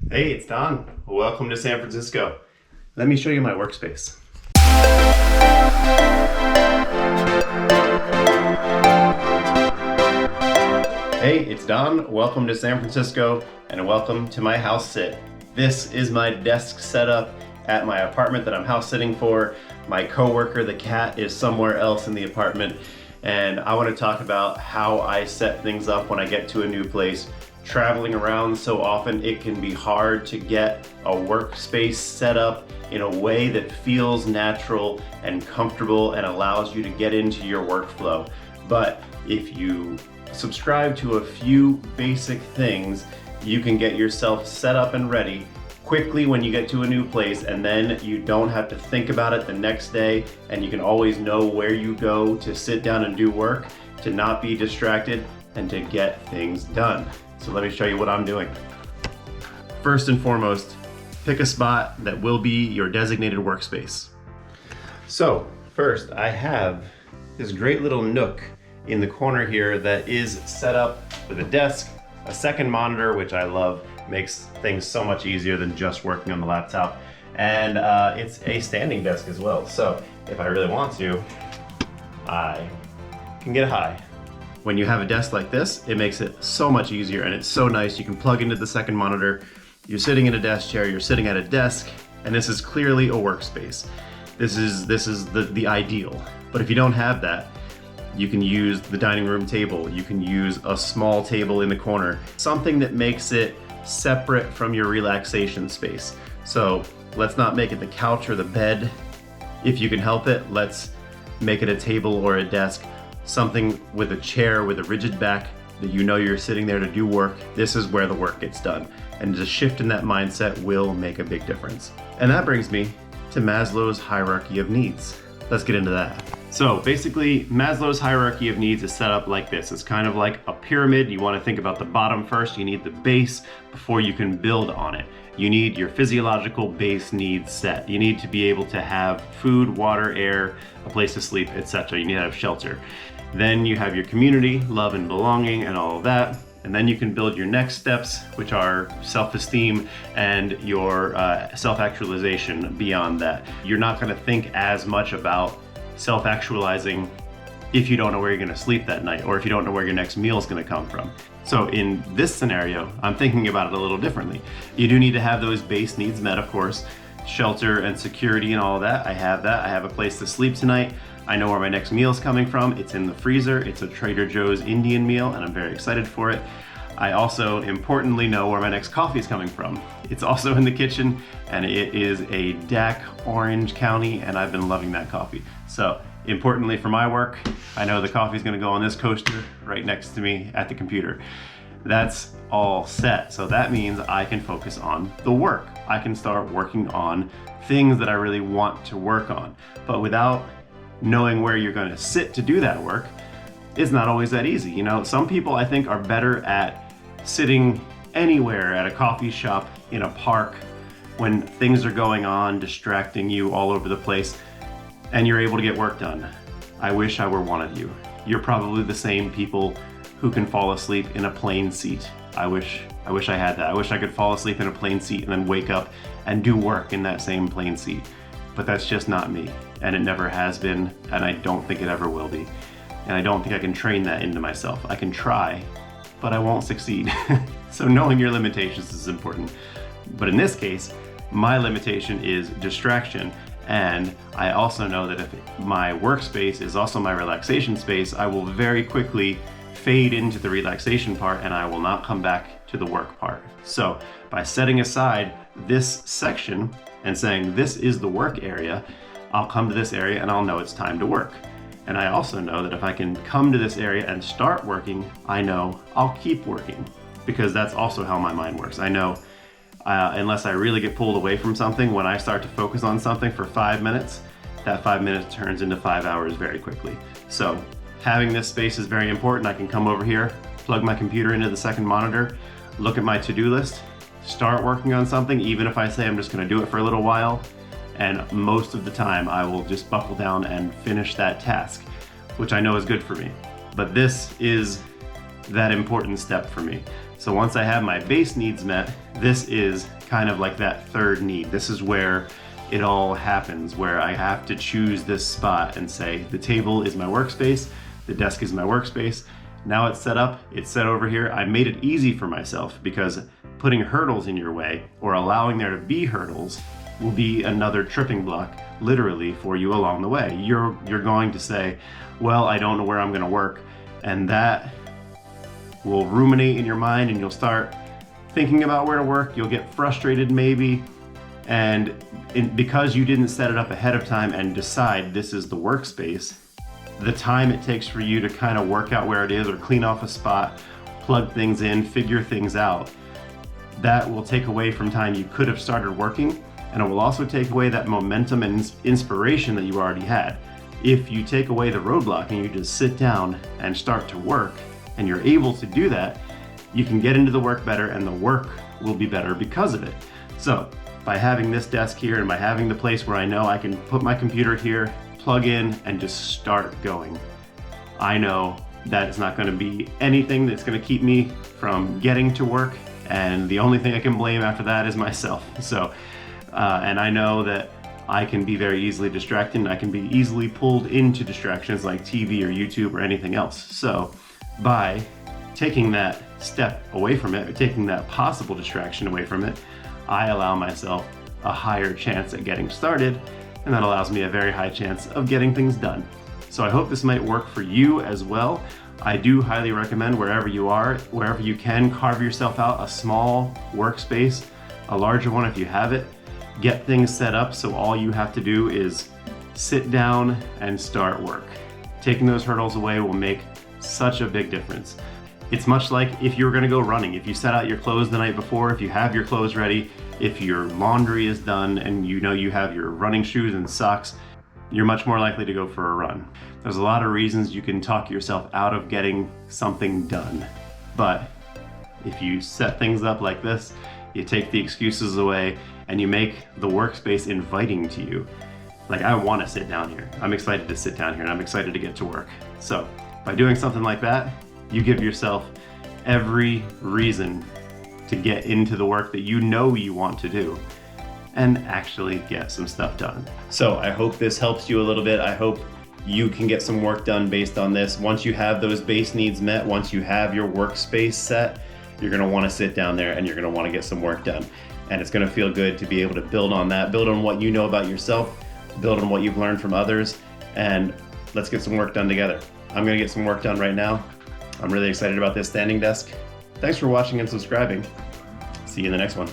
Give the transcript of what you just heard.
Hey, it's Don. Welcome to San Francisco. Let me show you my workspace. Hey, it's Don. Welcome to San Francisco and welcome to my house sit. This is my desk setup at my apartment that I'm house sitting for. My coworker, the cat, is somewhere else in the apartment, and I want to talk about how I set things up when I get to a new place. Traveling around so often, it can be hard to get a workspace set up in a way that feels natural and comfortable and allows you to get into your workflow. But if you subscribe to a few basic things, you can get yourself set up and ready quickly when you get to a new place, and then you don't have to think about it the next day, and you can always know where you go to sit down and do work, to not be distracted, and to get things done. So let me show you what I'm doing. First and foremost, pick a spot that will be your designated workspace. So first, I have this great little nook in the corner here that is set up with a desk, a second monitor, which I love, makes things so much easier than just working on the laptop. And it's a standing desk as well. So if I really want to, I can get high. When you have a desk like this, it makes it so much easier, and it's so nice. You can plug into the second monitor. You're sitting in a desk chair, you're sitting at a desk, and this is clearly a workspace. This is the ideal. But if you don't have that, you can use the dining room table. You can use a small table in the corner, something that makes it separate from your relaxation space. So let's not make it the couch or the bed. If you can help it, let's make it a table or a desk. Something with a chair with a rigid back that you know you're sitting there to do work. This is where the work gets done. And just shift in that mindset will make a big difference. And that brings me to Maslow's hierarchy of needs. Let's get into that. So basically, Maslow's hierarchy of needs is set up like this. It's kind of like a pyramid. You want to think about the bottom first. You need the base before you can build on it. You need your physiological base needs set. You need to be able to have food, water, air, a place to sleep, etc. You need to have shelter. Then you have your community, love and belonging, and all of that. And then you can build your next steps, which are self-esteem and your self-actualization beyond that. You're not going to think as much about self-actualizing if you don't know where you're going to sleep that night, or if you don't know where your next meal is going to come from. So in this scenario, I'm thinking about it a little differently. You do need to have those base needs met, of course, shelter and security and all of that. I have that. I have a place to sleep tonight. I know where my next meal is coming from. It's in the freezer. It's a Trader Joe's Indian meal, and I'm very excited for it. I also importantly know where my next coffee is coming from. It's also in the kitchen, and it is a DAC Orange County, and I've been loving that coffee. So importantly for my work, I know the coffee is going to go on this coaster right next to me at the computer. That's all set. So that means I can focus on the work. I can start working on things that I really want to work on. But without knowing where you're going to sit to do that work, it's not always that easy. You know, some people I think are better at sitting anywhere, at a coffee shop, in a park, when things are going on, distracting you all over the place, and you're able to get work done. I wish I were one of you. You're probably the same people who can fall asleep in a plane seat. I wish I had that. I wish I could fall asleep in a plane seat and then wake up and do work in that same plane seat. But that's just not me, and it never has been, and I don't think it ever will be. And I don't think I can train that into myself. I can try, but I won't succeed. So knowing your limitations is important. But in this case, my limitation is distraction, and I also know that if my workspace is also my relaxation space, I will very quickly fade into the relaxation part, and I will not come back to the work part. So by setting aside this section and saying this is the work area, I'll come to this area and I'll know it's time to work. And I also know that if I can come to this area and start working, I know I'll keep working, because that's also how my mind works. I know unless I really get pulled away from something, when I start to focus on something for 5 minutes, that 5 minutes turns into 5 hours very quickly. So having this space is very important. I can come over here, plug my computer into the second monitor, look at my to-do list, start working on something, even if I say I'm just going to do it for a little while. And most of the time I will just buckle down and finish that task, which I know is good for me. But this is that important step for me. So once I have my base needs met, this is kind of like that third need. This is where it all happens, where I have to choose this spot and say, the table is my workspace, the desk is my workspace. Now it's set up, it's set over here. I made it easy for myself because putting hurdles in your way or allowing there to be hurdles will be another tripping block, literally, for you along the way. You're going to say, well, I don't know where I'm gonna work, and that will ruminate in your mind, and you'll start thinking about where to work. You'll get frustrated maybe, and because you didn't set it up ahead of time and decide this is the workspace, the time it takes for you to kind of work out where it is or clean off a spot, plug things in, figure things out, that will take away from time you could have started working, and it will also take away that momentum and inspiration that you already had. If you take away the roadblock and you just sit down and start to work, and you're able to do that, you can get into the work better, and the work will be better because of it. So by having this desk here and by having the place where I know I can put my computer here, plug in, and just start going, I know that it's not going to be anything that's going to keep me from getting to work, and the only thing I can blame after that is myself. So and I know that I can be very easily distracted, and I can be easily pulled into distractions like TV or YouTube or anything else. So by taking that step away from it, or taking that possible distraction away from it, I allow myself a higher chance at getting started, and that allows me a very high chance of getting things done. So I hope this might work for you as well. I do highly recommend, wherever you are, wherever you can, carve yourself out a small workspace, a larger one if you have it. Get things set up so all you have to do is sit down and start work. Taking those hurdles away will make such a big difference. It's much like if you were gonna go running. If you set out your clothes the night before, if you have your clothes ready, if your laundry is done and you know you have your running shoes and socks, you're much more likely to go for a run. There's a lot of reasons you can talk yourself out of getting something done. But if you set things up like this, you take the excuses away and you make the workspace inviting to you. Like, I want to sit down here. I'm excited to sit down here and I'm excited to get to work. So by doing something like that, you give yourself every reason to get into the work that you know you want to do and actually get some stuff done. So I hope this helps you a little bit. I hope you can get some work done based on this. Once you have those base needs met, once you have your workspace set, you're gonna wanna sit down there and you're gonna wanna get some work done. And it's gonna feel good to be able to build on that, build on what you know about yourself, build on what you've learned from others, and let's get some work done together. I'm gonna get some work done right now. I'm really excited about this standing desk. Thanks for watching and subscribing. See you in the next one.